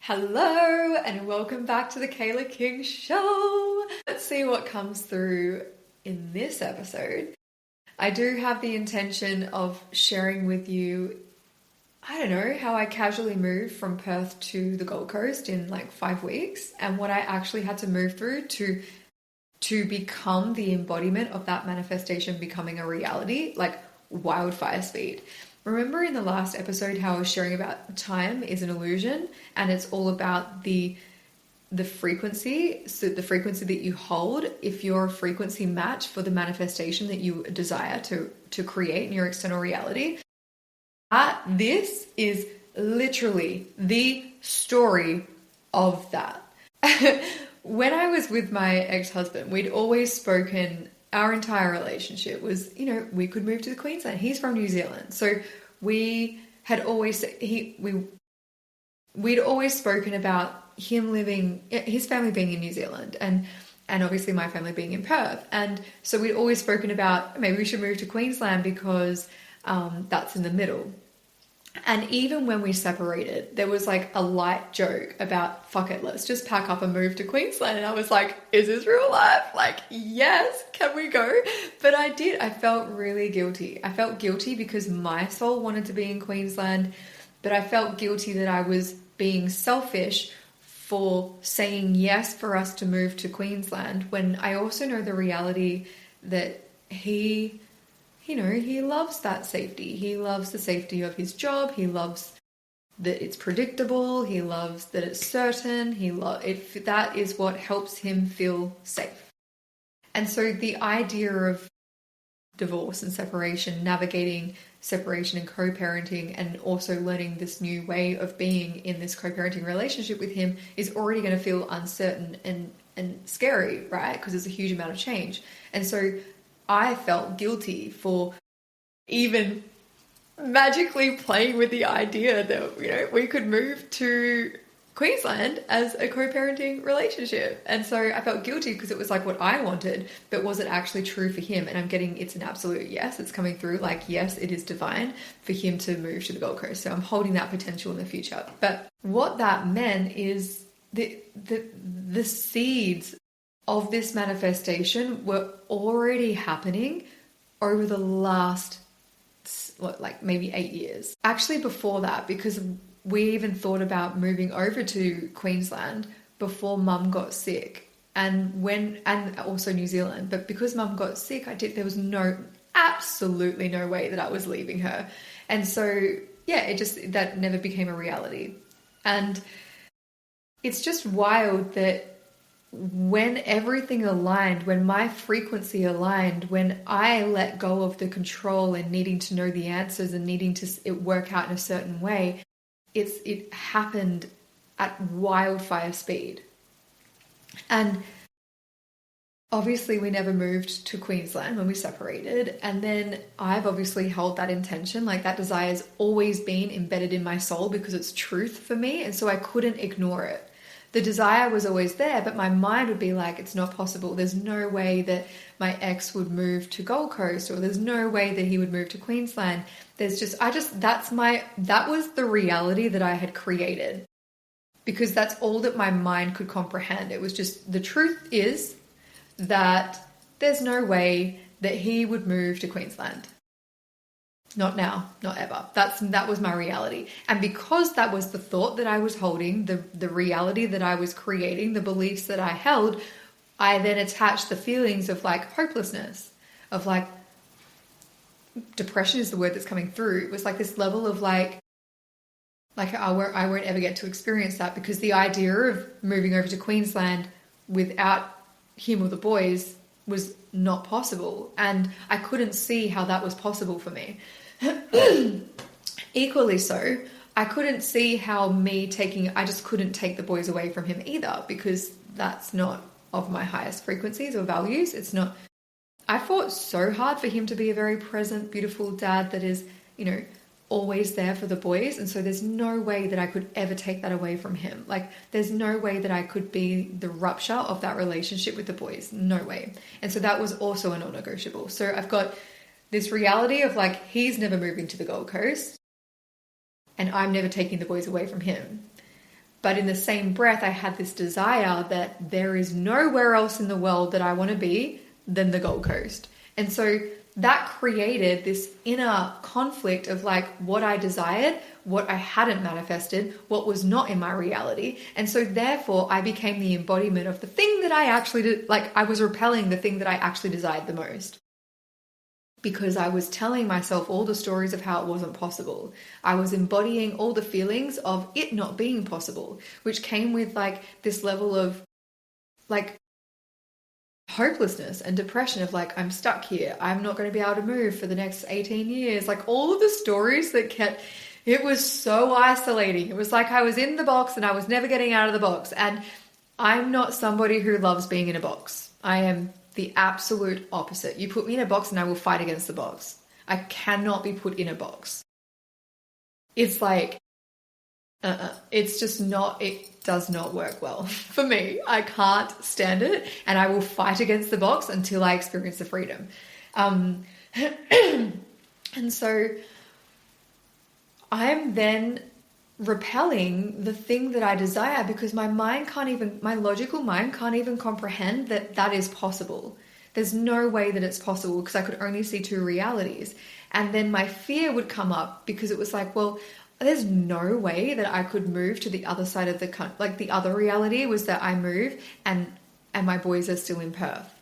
Hello and welcome back to the Kayla King Show. Let's see what comes through in this episode. I do have the intention of sharing with you, I don't know, how I casually moved from Perth to the Gold Coast in like 5 weeks and what I actually had to move through to become the embodiment of that manifestation becoming a reality, like wildfire speed. Remember in the last episode how I was sharing about time is an illusion and it's all about the frequency, so the frequency that you hold. If you're a frequency match for the manifestation that you desire to create in your external reality, this is literally the story of that. When I was with my ex-husband, we'd always spoken, our entire relationship was, we could move to Queensland. He's from New Zealand. So we had always, we'd always spoken about him living, his family being in New Zealand and obviously my family being in Perth. And so we'd always spoken about maybe we should move to Queensland because that's in the middle. And even when we separated, there was like a light joke about, fuck it, let's just pack up and move to Queensland. And I was like, is this real life? Like, yes, can we go? But I did. I felt really guilty. I felt guilty because my soul wanted to be in Queensland, but I felt guilty that I was being selfish for saying yes for us to move to Queensland when I also know the reality that he loves that safety. He loves the safety of his job. He loves that it's predictable. He loves that it's certain. That is what helps him feel safe. And so the idea of divorce and separation, navigating separation and co-parenting, and also learning this new way of being in this co-parenting relationship with him is already going to feel uncertain and scary, right? Because there's a huge amount of change. And so I felt guilty for even magically playing with the idea that, we could move to Queensland as a co-parenting relationship. And so I felt guilty because it was like what I wanted, but was it actually true for him? And I'm getting, it's an absolute yes, it's coming through. Like, yes, it is divine for him to move to the Gold Coast. So I'm holding that potential in the future. But what that meant is the seeds of this manifestation were already happening over the last, maybe 8 years. Actually, before that, because we even thought about moving over to Queensland before Mum got sick, and also New Zealand. But because Mum got sick, there was absolutely no way that I was leaving her. And so, yeah, that never became a reality. And it's just wild that when everything aligned, when my frequency aligned, when I let go of the control and needing to know the answers and needing to work out in a certain way, it happened at wildfire speed. And obviously we never moved to Queensland when we separated. And then I've obviously held that intention, like that desire has always been embedded in my soul because it's truth for me. And so I couldn't ignore it. The desire was always there, but my mind would be like, it's not possible. There's no way that my ex would move to Gold Coast, or there's no way that he would move to Queensland. That was the reality that I had created because that's all that my mind could comprehend. It was just, the truth is that there's no way that he would move to Queensland. Not now, not ever. That was my reality. And because that was the thought that I was holding, the reality that I was creating, the beliefs that I held, I then attached the feelings of like hopelessness, of like depression is the word that's coming through. It was like this level of like I won't ever get to experience that because the idea of moving over to Queensland without him or the boys was not possible. And I couldn't see how that was possible for me. Equally so, I couldn't see how I just couldn't take the boys away from him either because that's not of my highest frequencies or values. It's not. I fought so hard for him to be a very present, beautiful dad that is, always there for the boys. And so there's no way that I could ever take that away from him. Like there's no way that I could be the rupture of that relationship with the boys. No way. And so that was also a non-negotiable. So I've got this reality of like, he's never moving to the Gold Coast and I'm never taking the boys away from him. But in the same breath, I had this desire that there is nowhere else in the world that I want to be than the Gold Coast. And so that created this inner conflict of like what I desired, what I hadn't manifested, what was not in my reality. And so therefore I became the embodiment of the thing that I actually did. Like I was repelling the thing that I actually desired the most, because I was telling myself all the stories of how it wasn't possible. I was embodying all the feelings of it not being possible, which came with like this level of like hopelessness and depression of like, I'm stuck here. I'm not going to be able to move for the next 18 years. Like all of the stories that kept, it was so isolating. It was like I was in the box and I was never getting out of the box. And I'm not somebody who loves being in a box. I am the absolute opposite. You put me in a box and I will fight against the box. I cannot be put in a box. It's like, it's just not, it does not work well for me. I can't stand it, and I will fight against the box until I experience the freedom. And so I'm then repelling the thing that I desire because my logical mind can't even comprehend that that is possible. There's no way that it's possible because I could only see two realities. And then my fear would come up because it was like, well, there's no way that I could move to the other side of the country. Like the other reality was that I move and my boys are still in Perth.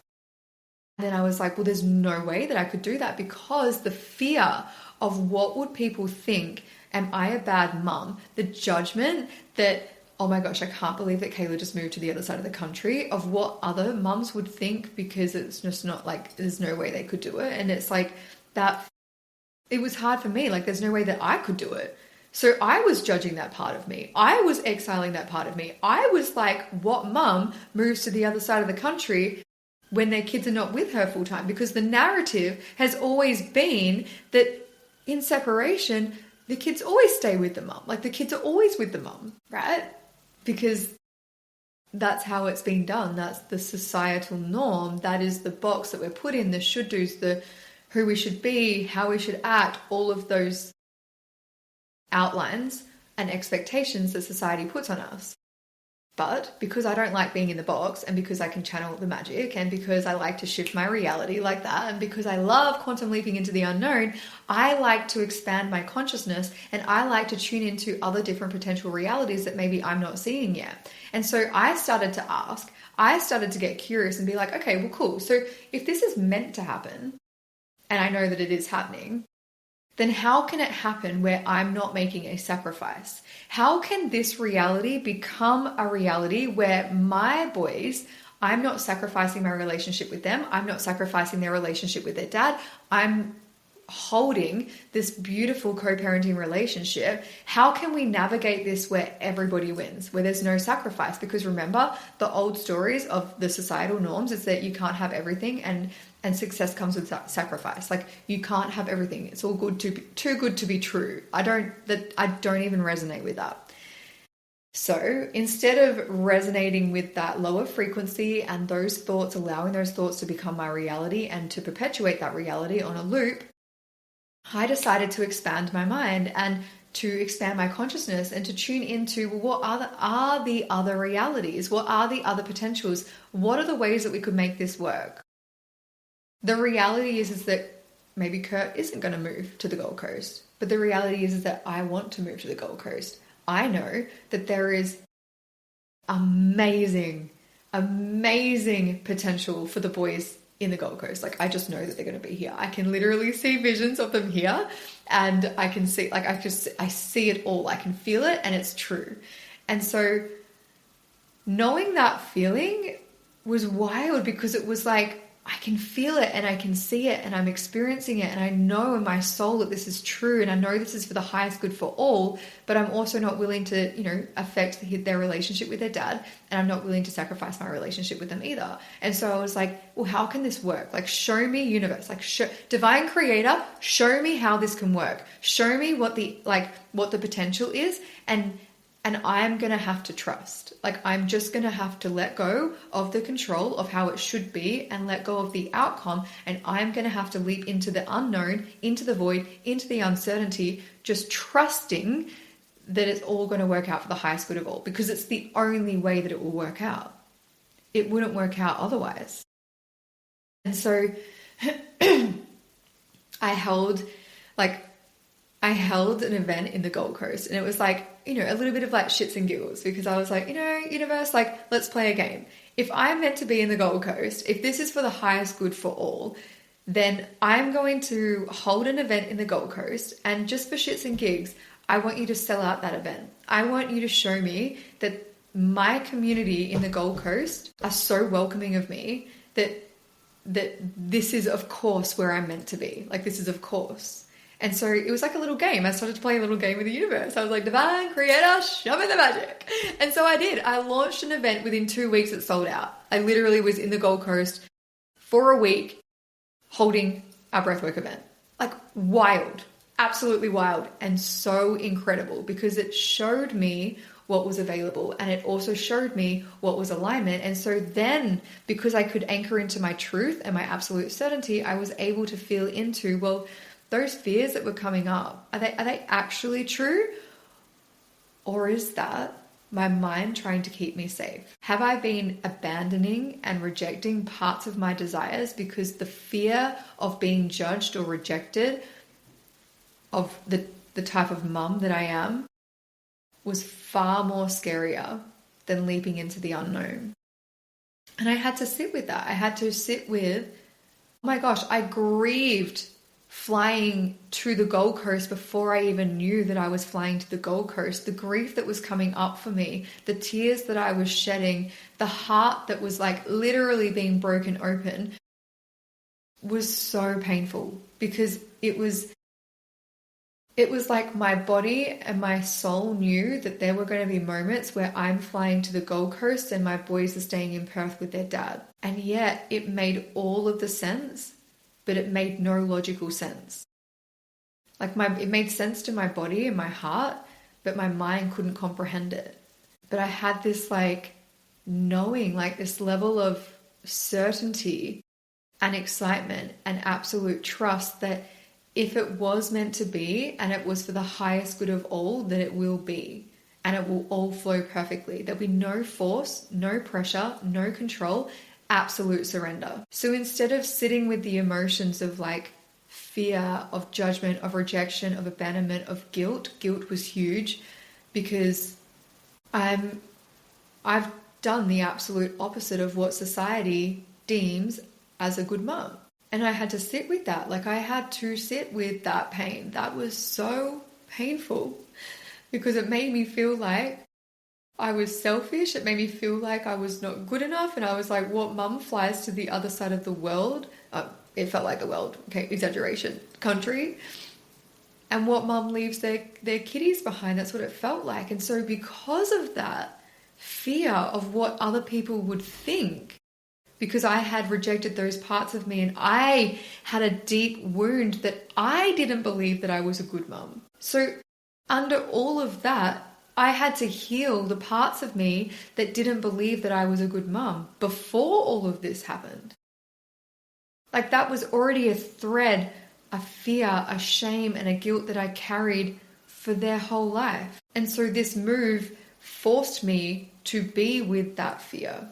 And then I was like, well, there's no way that I could do that because the fear of what would people think? Am I a bad mum? The judgment that, oh my gosh, I can't believe that Kayla just moved to the other side of the country, of what other mums would think, because it's just not like, there's no way they could do it. And it's like that, it was hard for me. Like there's no way that I could do it. So I was judging that part of me. I was exiling that part of me. I was like, what mum moves to the other side of the country when their kids are not with her full time? Because the narrative has always been that in separation, the kids always stay with the mum. Like the kids are always with the mum, right? Because that's how it's been done. That's the societal norm. That is the box that we're put in, the should do's, the who we should be, how we should act, all of those outlines and expectations that society puts on us. But because I don't like being in the box, and because I can channel the magic, and because I like to shift my reality like that, and because I love quantum leaping into the unknown, I like to expand my consciousness, and I like to tune into other different potential realities that maybe I'm not seeing yet. And so I started to ask, I started to get curious and be like, okay, well, cool. So if this is meant to happen, and I know that it is happening, then how can it happen where I'm not making a sacrifice? How can this reality become a reality where my boys, I'm not sacrificing my relationship with them, I'm not sacrificing their relationship with their dad, I'm holding this beautiful co-parenting relationship? How can we navigate this where everybody wins, where there's no sacrifice? Because remember, the old stories of the societal norms is that you can't have everything, and success comes with sacrifice. Like you can't have everything. It's all too good to be true. I don't even resonate with that. So instead of resonating with that lower frequency and those thoughts, allowing those thoughts to become my reality and to perpetuate that reality on a loop, I decided to expand my mind and to expand my consciousness and to tune into what are the other realities? What are the other potentials? What are the ways that we could make this work? The reality is that maybe Kurt isn't going to move to the Gold Coast, but the reality is that I want to move to the Gold Coast. I know that there is amazing potential for the boys in the Gold Coast. Like I just know that they're going to be here. I can literally see visions of them here, and I can see, like I see it all. I can feel it, and it's true. And so knowing that feeling was wild, because it was like, I can feel it and I can see it and I'm experiencing it, and I know in my soul that this is true, and I know this is for the highest good for all, but I'm also not willing to, affect their relationship with their dad, and I'm not willing to sacrifice my relationship with them either. And so I was like, well, how can this work? Like, show me, universe, like divine creator, show me how this can work. Show me what the potential is, and I'm going to have to trust. Like, I'm just going to have to let go of the control of how it should be and let go of the outcome. And I'm going to have to leap into the unknown, into the void, into the uncertainty, just trusting that it's all going to work out for the highest good of all, because it's the only way that it will work out. It wouldn't work out otherwise. And so I held an event in the Gold Coast, and it was like, a little bit of like shits and giggles, because I was like, universe, like, let's play a game. If I'm meant to be in the Gold Coast, if this is for the highest good for all, then I'm going to hold an event in the Gold Coast, and just for shits and gigs, I want you to sell out that event. I want you to show me that my community in the Gold Coast are so welcoming of me that this is, of course, where I'm meant to be. Like, this is, of course. And so it was like a little game. I started to play a little game with the universe. I was like, divine creator, show me the magic. And so I did. I launched an event. Within 2 weeks, it sold out. I literally was in the Gold Coast for a week holding our breathwork event. Like, wild. Absolutely wild, and so incredible, because it showed me what was available, and it also showed me what was alignment. And so then, because I could anchor into my truth and my absolute certainty, I was able to feel into, well, those fears that were coming up, are they actually true? Or is that my mind trying to keep me safe? Have I been abandoning and rejecting parts of my desires because the fear of being judged or rejected of the type of mum that I am was far more scarier than leaping into the unknown? And I had to sit with that. I had to sit with, oh my gosh, I grieved flying to the Gold Coast before I even knew that I was flying to the Gold Coast. The grief that was coming up for me, the tears that I was shedding, the heart that was like literally being broken open was so painful, because it was like my body and my soul knew that there were going to be moments where I'm flying to the Gold Coast and my boys are staying in Perth with their dad. And yet it made all of the sense, but it made no logical sense. Like, it made sense to my body and my heart, but my mind couldn't comprehend it. But I had this like knowing, like this level of certainty and excitement and absolute trust that if it was meant to be and it was for the highest good of all, that it will be, and it will all flow perfectly. There'll be no force, no pressure, no control, absolute surrender. So instead of sitting with the emotions of like fear, of judgment, of rejection, of abandonment, of guilt was huge, because I've done the absolute opposite of what society deems as a good mum. And I had to sit with that. Like, I had to sit with that pain. That was so painful, because it made me feel like I was selfish. It made me feel like I was not good enough. And I was like, what mum flies to the other side of the world? It felt like the world. Okay, exaggeration. Country. And what mum leaves their kiddies behind? That's what it felt like. And so because of that fear of what other people would think, because I had rejected those parts of me and I had a deep wound that I didn't believe that I was a good mum. So under all of that, I had to heal the parts of me that didn't believe that I was a good mum before all of this happened. Like, that was already a thread, a fear, a shame, and a guilt that I carried for their whole life. And so this move forced me to be with that fear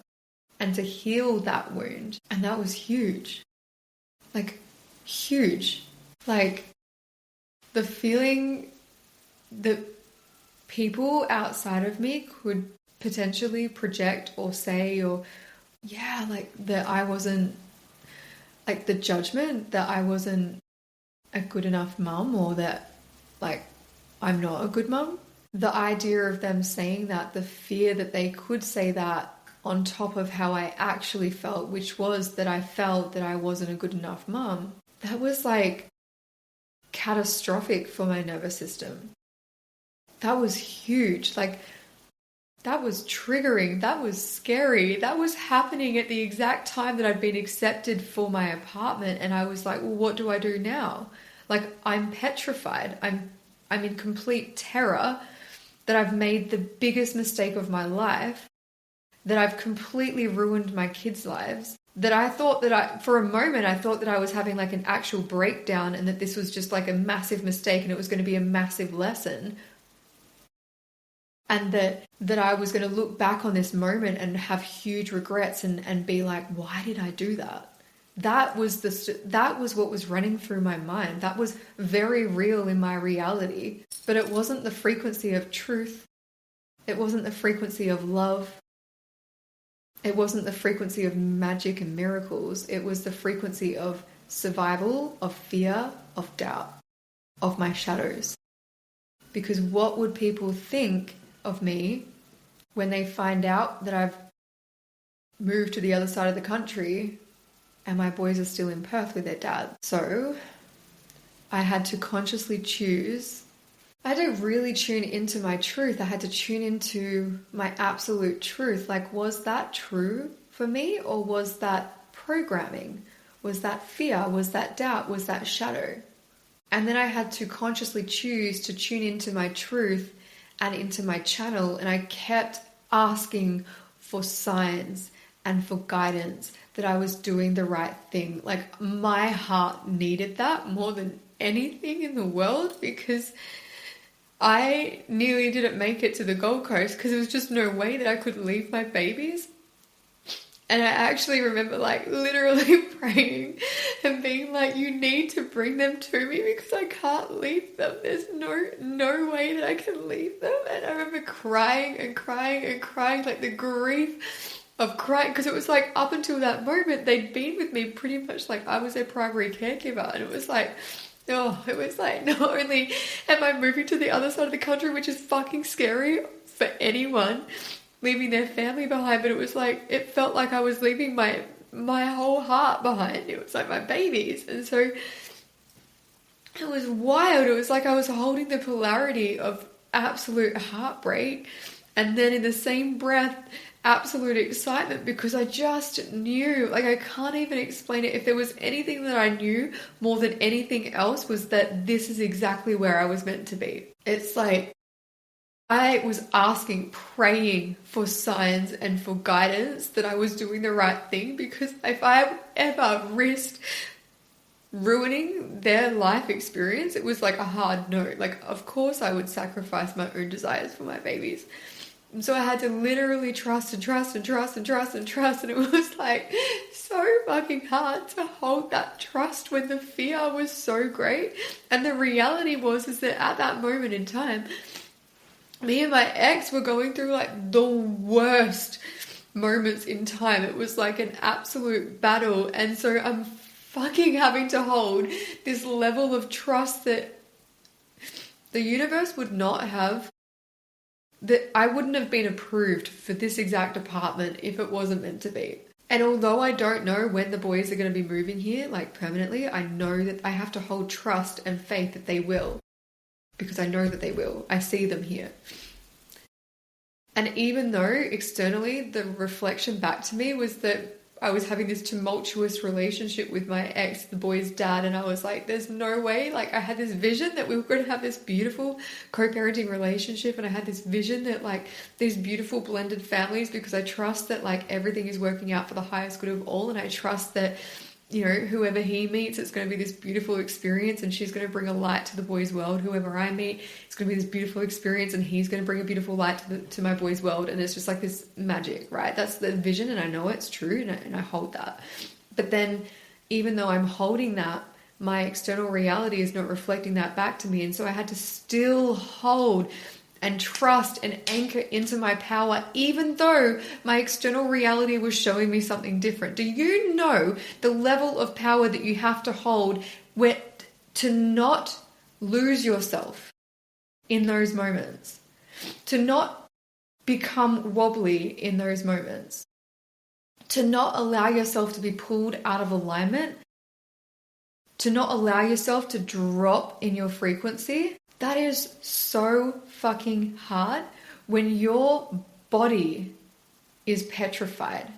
and to heal that wound. And that was huge. Like, huge. Like, the feeling that people outside of me could potentially project or say, or, yeah, like, that I wasn't, like, the judgment that I wasn't a good enough mum, or that, like, I'm not a good mum. The idea of them saying that, the fear that they could say that on top of how I actually felt, which was that I felt that I wasn't a good enough mum, that was like catastrophic for my nervous system. That was huge. Like, that was triggering. That was scary. That was happening at the exact time that I'd been accepted for my apartment. And I was like, well, what do I do now? Like, I'm petrified. I'm in complete terror that I've made the biggest mistake of my life, that I've completely ruined my kids' lives, that I thought that for a moment, I thought that I was having like an actual breakdown, and that this was just like a massive mistake and it was going to be a massive lesson. And that I was going to look back on this moment and have huge regrets and be like, why did I do that? That was what was running through my mind. That was very real in my reality. But it wasn't the frequency of truth. It wasn't the frequency of love. It wasn't the frequency of magic and miracles. It was the frequency of survival, of fear, of doubt, of my shadows. Because what would people think of me when they find out that I've moved to the other side of the country and my boys are still in Perth with their dad? So I had to consciously choose. I had to really tune into my truth. I had to tune into my absolute truth. Like, was that true for me, or was that programming? Was that fear? Was that doubt? Was that shadow? And then I had to consciously choose to tune into my truth and into my channel. And I kept asking for signs and for guidance that I was doing the right thing. Like, my heart needed that more than anything in the world, because I nearly didn't make it to the Gold Coast because there was just no way that I could leave my babies. And I actually remember like literally praying and being like, you need to bring them to me because I can't leave them. There's no way that I can leave them. And I remember crying and crying and crying, like the grief of crying, because it was like up until that moment they'd been with me pretty much like I was their primary caregiver. And it was like, oh, it was like, not only am I moving to the other side of the country, which is fucking scary for anyone, leaving their family behind, but it was like, it felt like I was leaving my whole heart behind. It was like my babies. And so it was wild. It was like I was holding the polarity of absolute heartbreak and then in the same breath absolute excitement, because I just knew, like, I can't even explain it. If there was anything that I knew more than anything else, was that this is exactly where I was meant to be. It's like I was asking, praying for signs and for guidance that I was doing the right thing, because if I ever risked ruining their life experience, it was like a hard no. Like, of course I would sacrifice my own desires for my babies. And so I had to literally trust and trust and trust and trust and trust. And it was like so fucking hard to hold that trust when the fear was so great. And the reality is that at that moment in time, me and my ex were going through like the worst moments in time. It was like an absolute battle. And so I'm fucking having to hold this level of trust that the universe would not have, that I wouldn't have been approved for this exact apartment if it wasn't meant to be. And although I don't know when the boys are going to be moving here, like permanently, I know that I have to hold trust and faith that they will. Because I know that they will. I see them here. And even though externally the reflection back to me was that I was having this tumultuous relationship with my ex, the boy's dad, and I was like, there's no way. Like, I had this vision that we were going to have this beautiful co-parenting relationship, and I had this vision that like these beautiful blended families, because I trust that like everything is working out for the highest good of all, and I trust that, you know, whoever he meets, it's going to be this beautiful experience, and she's going to bring a light to the boy's world. Whoever I meet, it's going to be this beautiful experience, and he's going to bring a beautiful light to my boy's world. And it's just like this magic, right? That's the vision, and I know it's true, and I hold that. But then, even though I'm holding that, my external reality is not reflecting that back to me. And so I had to still hold and trust and anchor into my power, even though my external reality was showing me something different. Do you know the level of power that you have to hold to not lose yourself in those moments, to not become wobbly in those moments, to not allow yourself to be pulled out of alignment, to not allow yourself to drop in your frequency? That is so fucking hard when your body is petrified.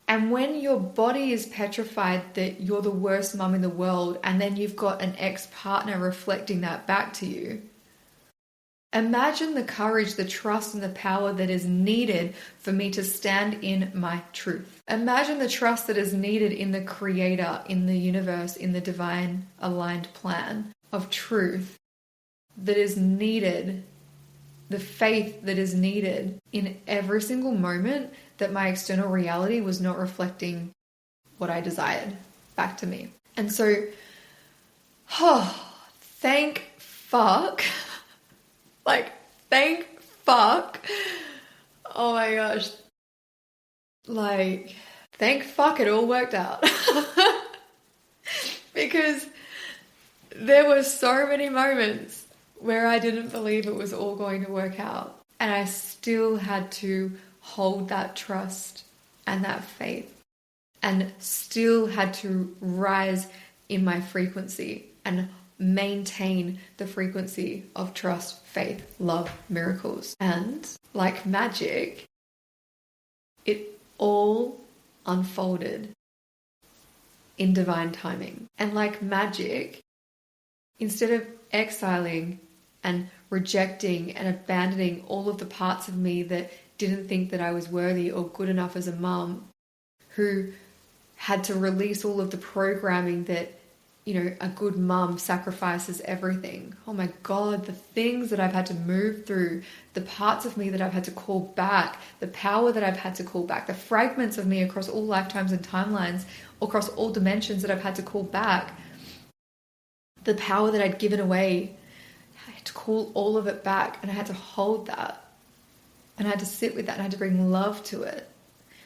And when your body is petrified that you're the worst mum in the world, and then you've got an ex-partner reflecting that back to you. Imagine the courage, the trust, and the power that is needed for me to stand in my truth. Imagine the trust that is needed in the Creator, in the universe, in the divine aligned plan of truth that is needed the faith that is needed in every single moment that my external reality was not reflecting what I desired back to me. And so, thank fuck. Like, thank fuck. Oh my gosh. Like, thank fuck it all worked out. Because there were so many moments where I didn't believe it was all going to work out. And I still had to hold that trust and that faith, and still had to rise in my frequency and maintain the frequency of trust, faith, love, miracles. And like magic, it all unfolded in divine timing. And like magic, instead of exiling and rejecting and abandoning all of the parts of me that didn't think that I was worthy or good enough as a mum, who had to release all of the programming that, you know, a good mum sacrifices everything. Oh my God, the things that I've had to move through, the parts of me that I've had to call back, the power that I've had to call back, the fragments of me across all lifetimes and timelines, across all dimensions that I've had to call back, the power that I'd given away, I had to call all of it back, and I had to hold that, and I had to sit with that, and I had to bring love to it.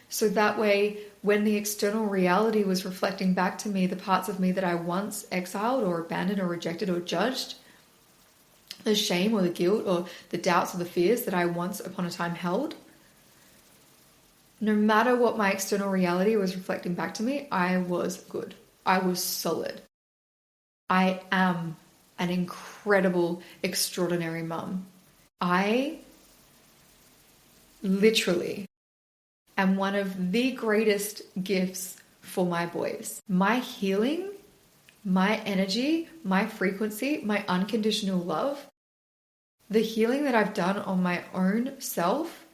So that way, when the external reality was reflecting back to me the parts of me that I once exiled or abandoned or rejected or judged, the shame or the guilt or the doubts or the fears that I once upon a time held, no matter what my external reality was reflecting back to me, I was good. I was solid. I am an incredible, extraordinary mum. I literally am one of the greatest gifts for my boys. My healing, my energy, my frequency, my unconditional love, the healing that I've done on my own self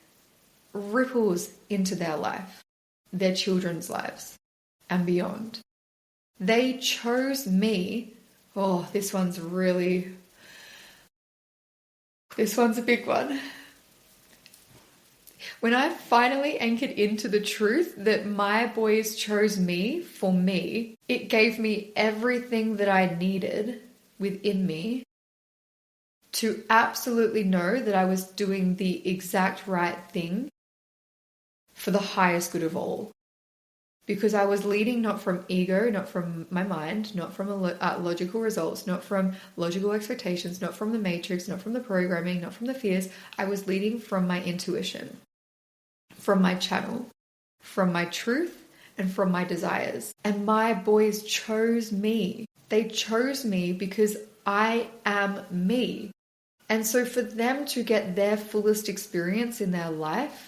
ripples into their life, their children's lives, and beyond. They chose me. Oh, this one's a big one. When I finally anchored into the truth that my boys chose me for me, it gave me everything that I needed within me to absolutely know that I was doing the exact right thing for the highest good of all. Because I was leading not from ego, not from my mind, not from logical results, not from logical expectations, not from the matrix, not from the programming, not from the fears. I was leading from my intuition, from my channel, from my truth, and from my desires. And my boys chose me. They chose me because I am me. And so for them to get their fullest experience in their life,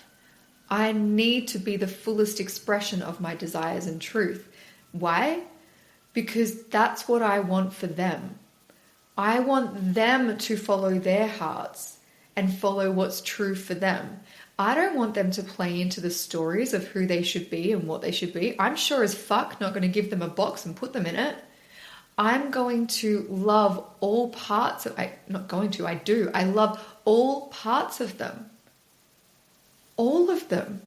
I need to be the fullest expression of my desires and truth. Why? Because that's what I want for them. I want them to follow their hearts and follow what's true for them. I don't want them to play into the stories of who they should be and what they should be. I'm sure as fuck not going to give them a box and put them in it. I'm going to love all parts of, I do. I love all parts of them. All of them.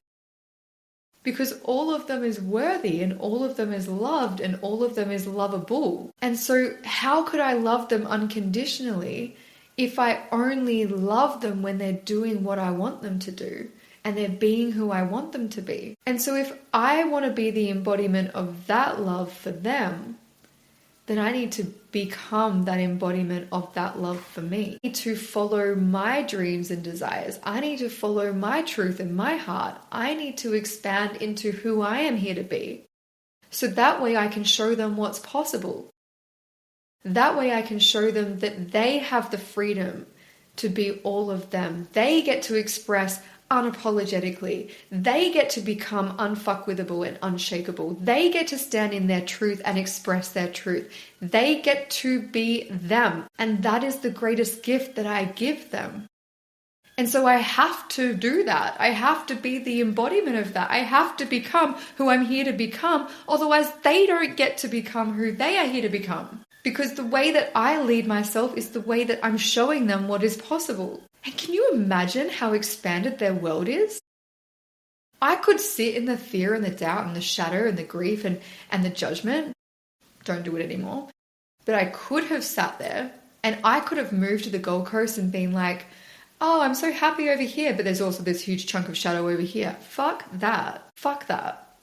Because all of them is worthy and all of them is loved and all of them is lovable. And so how could I love them unconditionally if I only love them when they're doing what I want them to do and they're being who I want them to be? And so if I want to be the embodiment of that love for them, then I need to become that embodiment of that love for me. I need to follow my dreams and desires. I need to follow my truth and my heart. I need to expand into who I am here to be. So that way I can show them what's possible. That way I can show them that they have the freedom to be all of them. They get to express unapologetically. They get to become unfuckwithable and unshakable. They get to stand in their truth and express their truth. They get to be them. And that is the greatest gift that I give them. And so I have to do that. I have to be the embodiment of that. I have to become who I'm here to become. Otherwise, they don't get to become who they are here to become. Because the way that I lead myself is the way that I'm showing them what is possible. And can you imagine how expanded their world is? I could sit in the fear and the doubt and the shadow and the grief and the judgment. Don't do it anymore. But I could have sat there and I could have moved to the Gold Coast and been like, oh, I'm so happy over here, but there's also this huge chunk of shadow over here. Fuck that. Fuck that.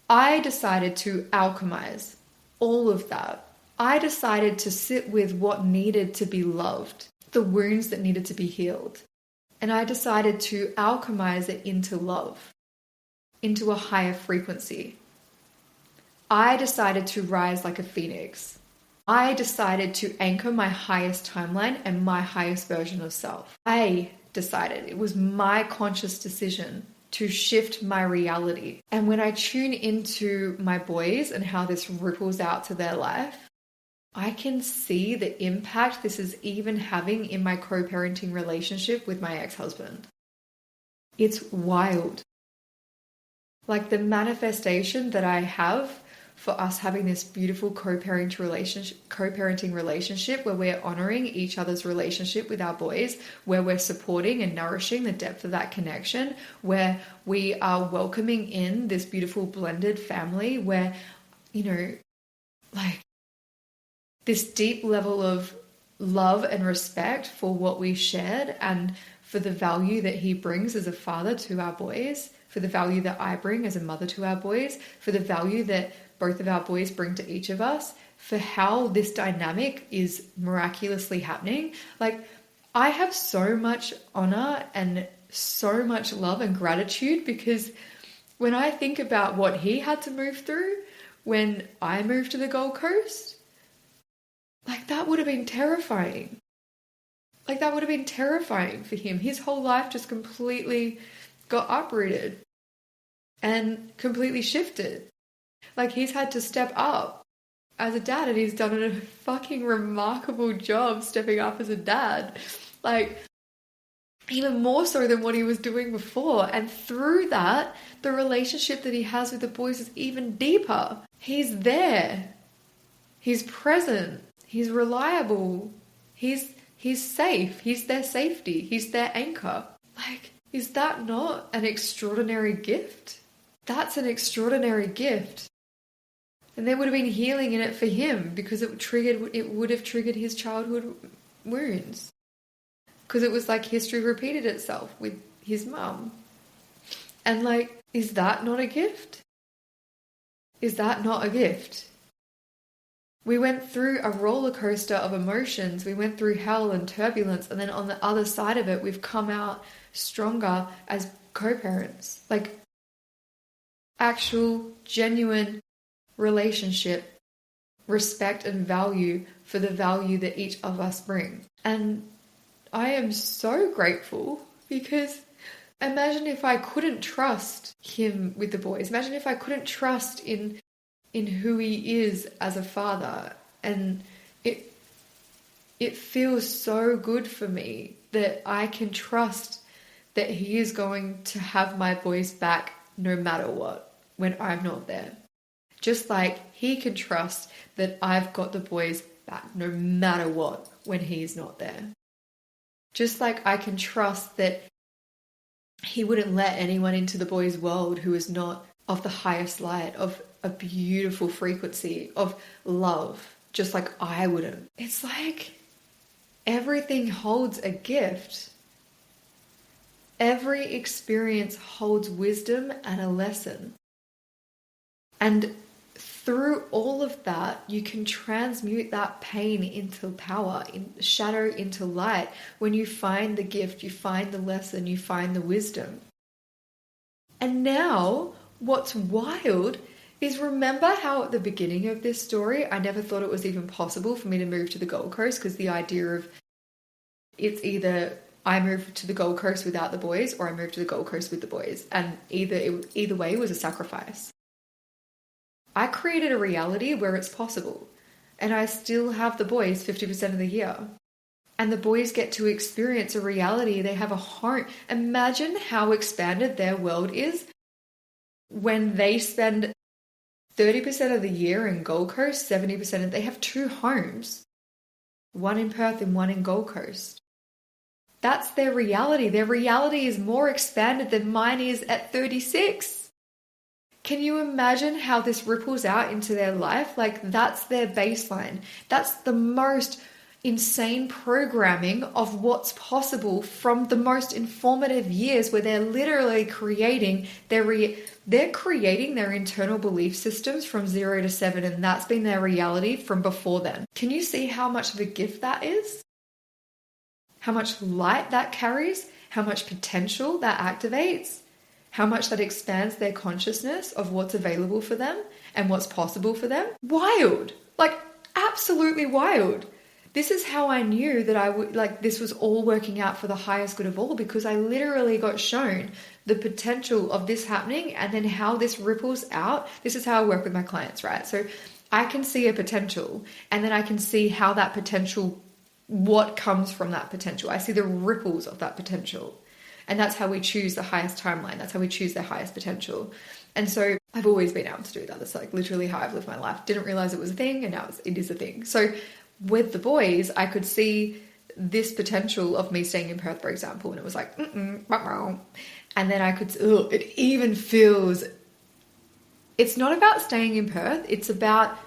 I decided to alchemize all of that. I decided to sit with what needed to be loved, the wounds that needed to be healed. And I decided to alchemize it into love, into a higher frequency. I decided to rise like a phoenix. I decided to anchor my highest timeline and my highest version of self. I decided, it was my conscious decision to shift my reality. And when I tune into my boys and how this ripples out to their life, I can see the impact this is even having in my co-parenting relationship with my ex-husband. It's wild. Like the manifestation that I have for us having this beautiful co-parenting relationship where we're honoring each other's relationship with our boys, where we're supporting and nourishing the depth of that connection, where we are welcoming in this beautiful blended family where, you know, like this deep level of love and respect for what we shared and for the value that he brings as a father to our boys, for the value that I bring as a mother to our boys, for the value that both of our boys bring to each of us, for how this dynamic is miraculously happening. Like, I have so much honor and so much love and gratitude because when I think about what he had to move through when I moved to the Gold Coast, like that would have been terrifying. Like that would have been terrifying for him. His whole life just completely got uprooted and completely shifted. Like he's had to step up as a dad and he's done a fucking remarkable job stepping up as a dad. Like even more so than what he was doing before. And through that, the relationship that he has with the boys is even deeper. He's there. He's present. He's reliable. He's safe. He's their safety. He's their anchor. Like, is that not an extraordinary gift? That's an extraordinary gift. And there would have been healing in it for him because it would have triggered his childhood wounds. Because it was like history repeated itself with his mum. And like, is that not a gift? Is that not a gift? We went through a roller coaster of emotions. We went through hell and turbulence. And then on the other side of it, we've come out stronger as co-parents. Like actual, genuine relationship, respect and value for the value that each of us bring. And I am so grateful because imagine if I couldn't trust him with the boys. Imagine if I couldn't trust in who he is as a father. And it feels so good for me that I can trust that he is going to have my boys back no matter what when I'm not there. Just like he can trust that I've got the boys back no matter what when he's not there. Just like I can trust that he wouldn't let anyone into the boys' world who is not of the highest light, of a beautiful frequency, of love, just like I wouldn't. It's like everything holds a gift. Every experience holds wisdom and a lesson. And through all of that, you can transmute that pain into power, in shadow into light. When you find the gift, you find the lesson, you find the wisdom. And now, what's wild is remember how at the beginning of this story, I never thought it was even possible for me to move to the Gold Coast because the idea of it's either I moved to the Gold Coast without the boys or I moved to the Gold Coast with the boys. And either way was a sacrifice. I created a reality where it's possible. And I still have the boys 50% of the year. And the boys get to experience a reality. They have a home. Imagine how expanded their world is when they spend 30% of the year in Gold Coast, 70% they have 2 homes. One in Perth and one in Gold Coast. That's their reality. Their reality is more expanded than mine is at 36. Can you imagine how this ripples out into their life? Like, that's their baseline. That's the most insane programming of what's possible from the most informative years, where they're literally creating they're creating their internal belief systems from 0 to 7, and that's been their reality from before then. Can you see how much of a gift that is? How much light that carries? How much potential that activates? How much that expands their consciousness of what's available for them and what's possible for them? Wild. Like, absolutely wild. This is how I knew that I would, like, this was all working out for the highest good of all, because I literally got shown the potential of this happening and then how this ripples out. This is how I work with my clients, right? So I can see a potential, and then I can see how that potential, what comes from that potential. I see the ripples of that potential. And that's how we choose the highest timeline. That's how we choose the highest potential. And so I've always been able to do that. That's like literally how I've lived my life. Didn't realize it was a thing, and now it is a thing. So with the boys, I could see this potential of me staying in Perth, for example, and it was like, and then I could, it even feels, it's not about staying in Perth. It's about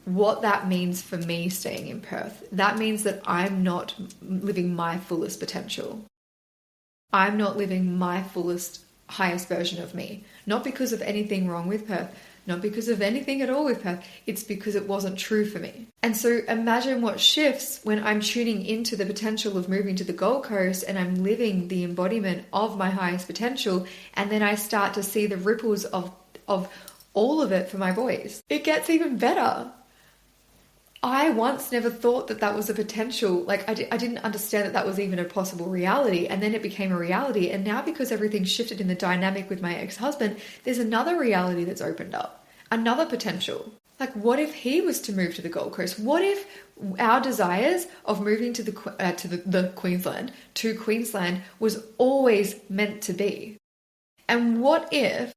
what that means for me staying in Perth. That means that I'm not living my fullest potential. I'm not living my fullest, highest version of me. Not because of anything wrong with Perth, not because of anything at all with Perth. It's because it wasn't true for me. And so imagine what shifts when I'm tuning into the potential of moving to the Gold Coast and I'm living the embodiment of my highest potential. And then I start to see the ripples of all of it for my boys. It gets even better. I once never thought that that was a potential. Like, I didn't understand that that was even a possible reality. And then it became a reality. And now, because everything shifted in the dynamic with my ex-husband, there's another reality that's opened up. Another potential. Like, what if he was to move to the Gold Coast? What if our desires of moving to Queensland was always meant to be? And what if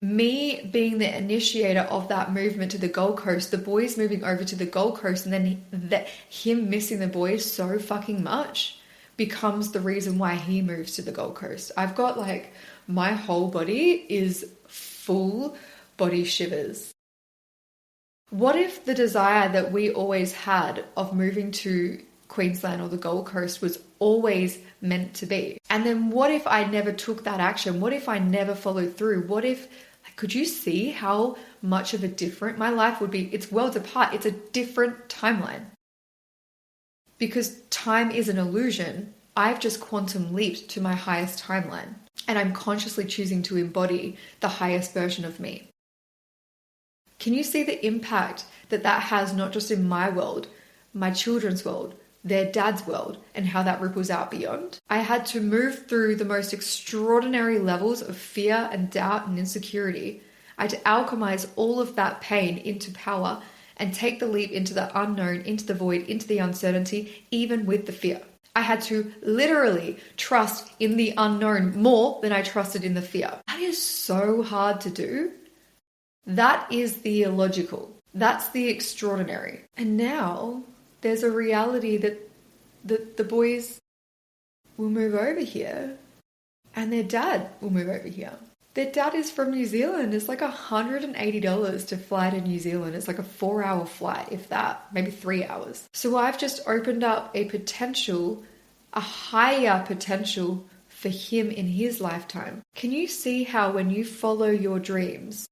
me being the initiator of that movement to the Gold Coast, the boys moving over to the Gold Coast, and then him missing the boys so fucking much becomes the reason why he moves to the Gold Coast? I've got, like, my whole body is full body shivers. What if the desire that we always had of moving to Queensland or the Gold Coast was always meant to be? And then what if I never took that action? What if I never followed through? What if, could you see how much of a different my life would be? It's worlds apart. It's a different timeline. Because time is an illusion. I've just quantum leaped to my highest timeline. And I'm consciously choosing to embody the highest version of me. Can you see the impact that that has, not just in my world, my children's world, their dad's world, and how that ripples out beyond? I had to move through the most extraordinary levels of fear and doubt and insecurity. I had to alchemize all of that pain into power and take the leap into the unknown, into the void, into the uncertainty, even with the fear. I had to literally trust in the unknown more than I trusted in the fear. That is so hard to do. That is the illogical. That's the extraordinary. And now there's a reality that the boys will move over here and their dad will move over here. Their dad is from New Zealand. It's like $180 to fly to New Zealand. It's like a 4-hour flight, if that, maybe 3 hours. So I've just opened up a potential, a higher potential for him in his lifetime. Can you see how when you follow your dreams,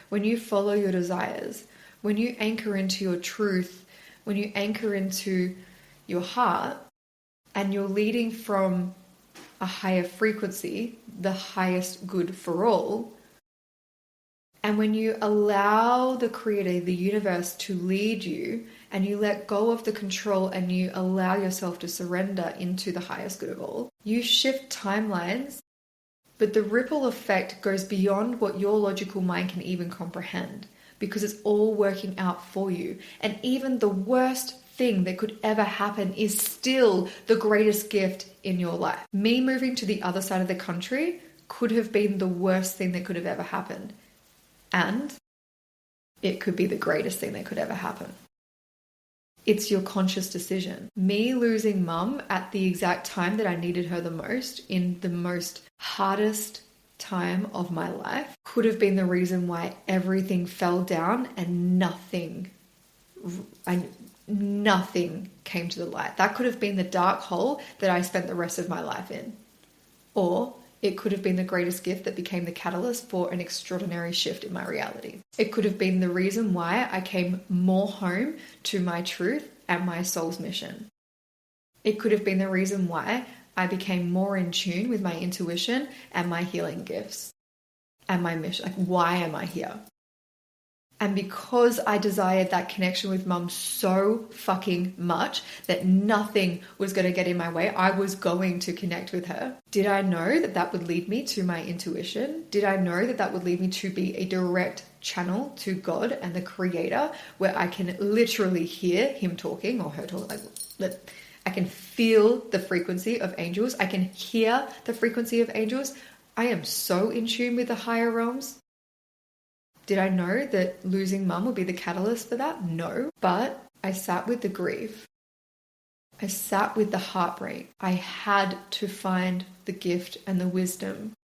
when you follow your desires, when you anchor into your truth, when you anchor into your heart, and you're leading from a higher frequency, the highest good for all, and when you allow the creator, the universe, to lead you, and you let go of the control and you allow yourself to surrender into the highest good of all, you shift timelines, but the ripple effect goes beyond what your logical mind can even comprehend, because it's all working out for you. And even the worst thing that could ever happen is still the greatest gift in your life. Me moving to the other side of the country could have been the worst thing that could have ever happened. And it could be the greatest thing that could ever happen. It's your conscious decision. Me losing mum at the exact time that I needed her the most, in the most hardest time of my life, could have been the reason why everything fell down and nothing came to the light. That could have been the dark hole that I spent the rest of my life in. Or it could have been the greatest gift that became the catalyst for an extraordinary shift in my reality. It could have been the reason why I came more home to my truth and my soul's mission. It could have been the reason why I became more in tune with my intuition and my healing gifts and my mission. Like, why am I here? And because I desired that connection with mum so fucking much that nothing was going to get in my way, I was going to connect with her. Did I know that that would lead me to my intuition? Did I know that that would lead me to be a direct channel to God and the Creator, where I can literally hear him talking or her talking? Like, I can feel the frequency of angels. I can hear the frequency of angels. I am so in tune with the higher realms. Did I know that losing mum would be the catalyst for that? No. But I sat with the grief. I sat with the heartbreak. I had to find the gift and the wisdom,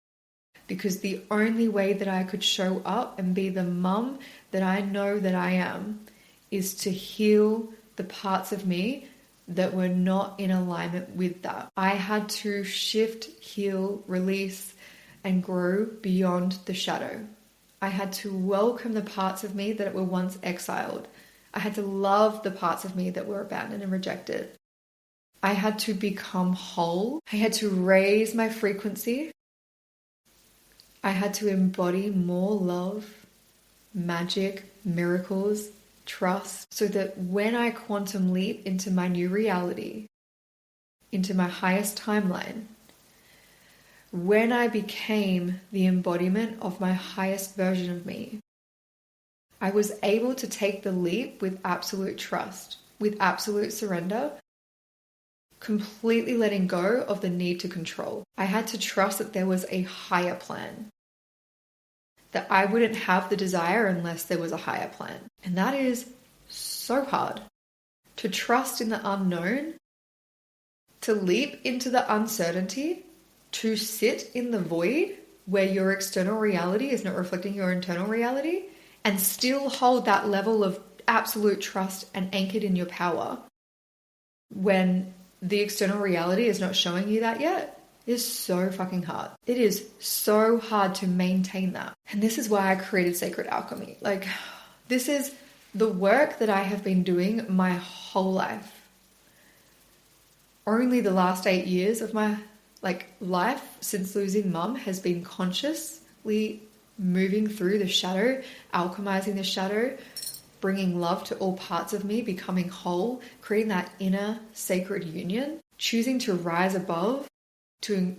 because the only way that I could show up and be the mum that I know that I am is to heal the parts of me that were not in alignment with that. I had to shift, heal, release, and grow beyond the shadow. I had to welcome the parts of me that were once exiled. I had to love the parts of me that were abandoned and rejected. I had to become whole. I had to raise my frequency. I had to embody more love, magic, miracles, trust, so that when I quantum leap into my new reality, into my highest timeline, when I became the embodiment of my highest version of me, I was able to take the leap with absolute trust, with absolute surrender, completely letting go of the need to control. I had to trust that there was a higher plan, that I wouldn't have the desire unless there was a higher plan. And that is so hard. To trust in the unknown, to leap into the uncertainty, to sit in the void where your external reality is not reflecting your internal reality, and still hold that level of absolute trust and anchored in your power when the external reality is not showing you that yet, is so fucking hard. It is so hard to maintain that. And this is why I created Sacred Alchemy. Like, this is the work that I have been doing my whole life. Only the last 8 years of my life since losing mum has been consciously moving through the shadow, alchemizing the shadow, bringing love to all parts of me, becoming whole, creating that inner sacred union, choosing to rise above, to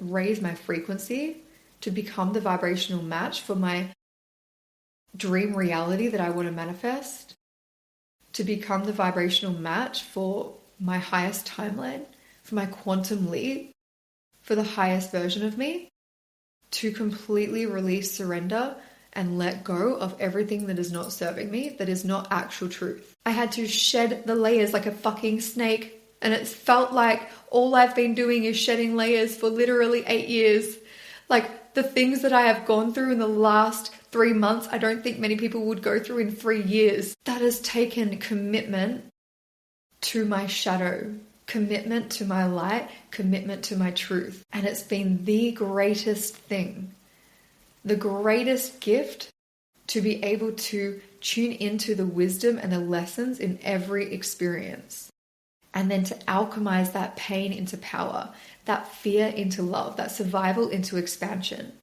raise my frequency, to become the vibrational match for my dream reality that I want to manifest, to become the vibrational match for my highest timeline, for my quantum leap, for the highest version of me, to completely release, surrender, and let go of everything that is not serving me, that is not actual truth. I had to shed the layers like a fucking snake, and it felt like all I've been doing is shedding layers for literally 8 years. Like, the things that I have gone through in the last 3 months, I don't think many people would go through in 3 years. That has taken commitment to my shadow, commitment to my light, commitment to my truth. And it's been the greatest thing, the greatest gift, to be able to tune into the wisdom and the lessons in every experience. And then to alchemize that pain into power, that fear into love, that survival into expansion.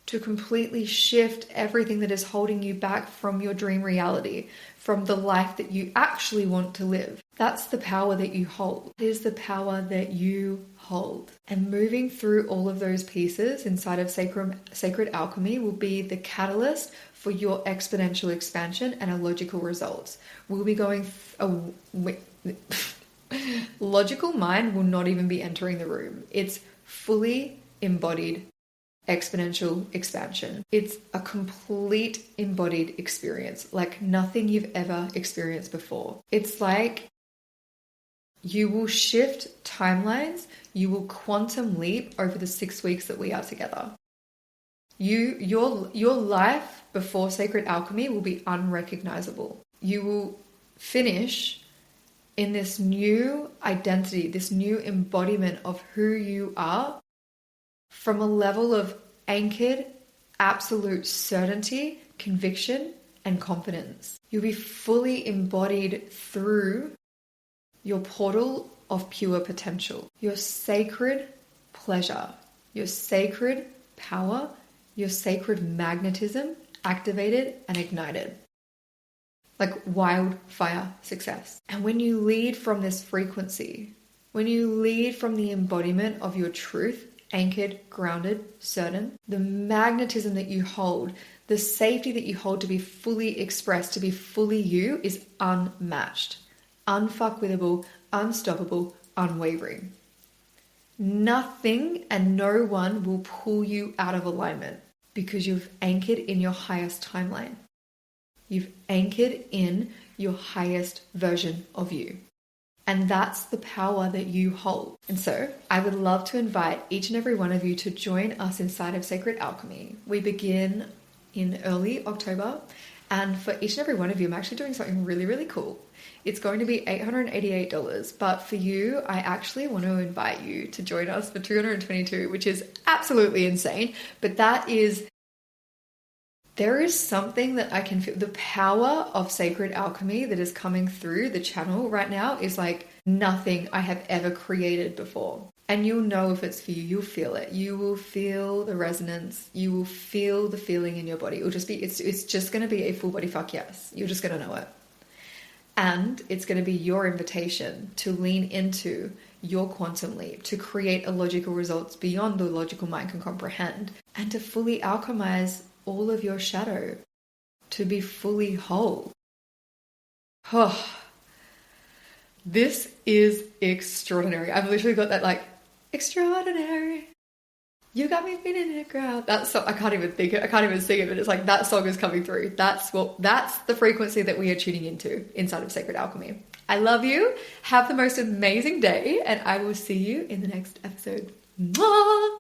To completely shift everything that is holding you back from your dream reality, from the life that you actually want to live. That's the power that you hold. It is the power that you hold. And moving through all of those pieces inside of Sacred Alchemy will be the catalyst for your exponential expansion and a logical results. We'll be going... logical mind will not even be entering the room. It's fully embodied exponential expansion. It's a complete embodied experience, like nothing you've ever experienced before. It's like you will shift timelines, you will quantum leap over the 6 weeks that we are together. Your life before Sacred Alchemy will be unrecognizable. You will finish in this new identity, this new embodiment of who you are from a level of anchored, absolute certainty, conviction, and confidence. You'll be fully embodied through your portal of pure potential, your sacred pleasure, your sacred power, your sacred magnetism activated and ignited. Like wildfire success. And when you lead from this frequency, when you lead from the embodiment of your truth, anchored, grounded, certain, the magnetism that you hold, the safety that you hold to be fully expressed, to be fully you, is unmatched, unfuckwithable, unstoppable, unwavering. Nothing and no one will pull you out of alignment because you've anchored in your highest timeline. You've anchored in your highest version of you. And that's the power that you hold. And so I would love to invite each and every one of you to join us inside of Sacred Alchemy. We begin in early October. And for each and every one of you, I'm actually doing something really, really cool. It's going to be $888. But for you, I actually want to invite you to join us for $222, which is absolutely insane. But there is something that I can feel. The power of Sacred Alchemy that is coming through the channel right now is like nothing I have ever created before. And you'll know if it's for you. You'll feel it. You will feel the resonance. You will feel the feeling in your body. It'll just be, it's just going to be a full body fuck yes. You're just going to know it. And it's going to be your invitation to lean into your quantum leap, to create a logical results beyond the logical mind can comprehend, and to fully alchemize all of your shadow, to be fully whole. Oh, this is extraordinary. I've literally got that like, extraordinary. You got me feeling in a crowd. That's so, I can't even sing it, but it's like that song is coming through. That's the frequency that we are tuning into inside of Sacred Alchemy. I love you. Have the most amazing day, and I will see you in the next episode. Mwah!